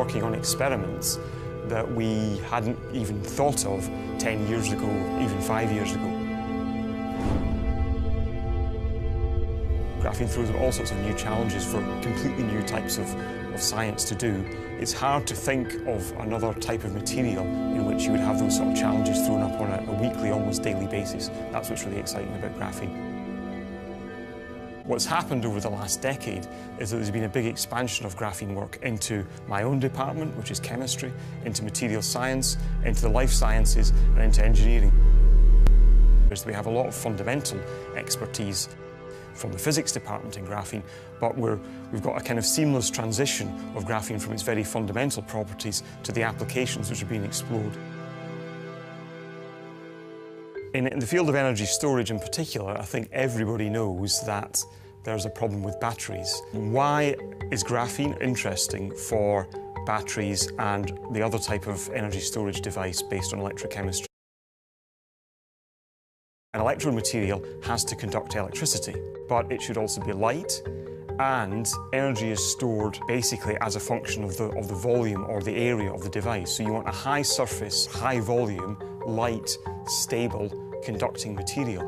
working on experiments that we hadn't even thought of 10 years ago, even 5 years ago. Graphene throws up all sorts of new challenges for completely new types of science to do. It's hard to think of another type of material in which you would have those sort of challenges thrown up on a weekly, almost daily basis. That's what's really exciting about graphene. What's happened over the last decade is that there's been a big expansion of graphene work into my own department, which is chemistry, into material science, into the life sciences, and into engineering. We have a lot of fundamental expertise from the physics department in graphene, but we've got a kind of seamless transition of graphene from its very fundamental properties to the applications which are being explored. In the field of energy storage in particular, I think everybody knows that there's a problem with batteries. Why is graphene interesting for batteries and the other type of energy storage device based on electrochemistry? An electrode material has to conduct electricity, but it should also be light, and energy is stored basically as a function of the volume or the area of the device. So you want a high surface, high volume, light, stable, conducting material.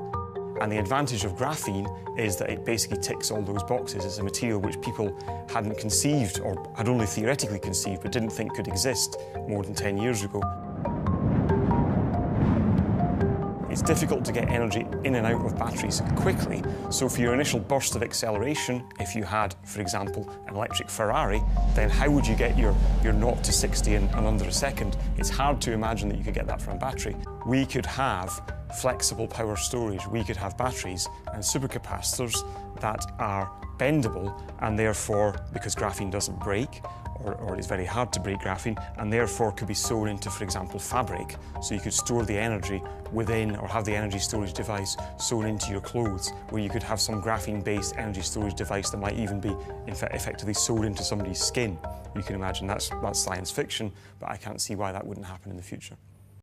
And the advantage of graphene is that it basically ticks all those boxes. It's a material which people hadn't conceived, or had only theoretically conceived, but didn't think could exist more than 10 years ago. It's difficult to get energy in and out of batteries quickly, so for your initial burst of acceleration, if you had, for example, an electric Ferrari, then how would you get your 0 to 60 in under a second? It's hard to imagine that you could get that from a battery. We could have flexible power storage. We could have batteries and supercapacitors that are bendable, and therefore, because graphene doesn't break, or it's very hard to break graphene, and therefore could be sewn into, for example, fabric. So you could store the energy within, or have the energy storage device sewn into your clothes, where you could have some graphene-based energy storage device that might even be, in fact, effectively sewed into somebody's skin. You can imagine that's science fiction, but I can't see why that wouldn't happen in the future.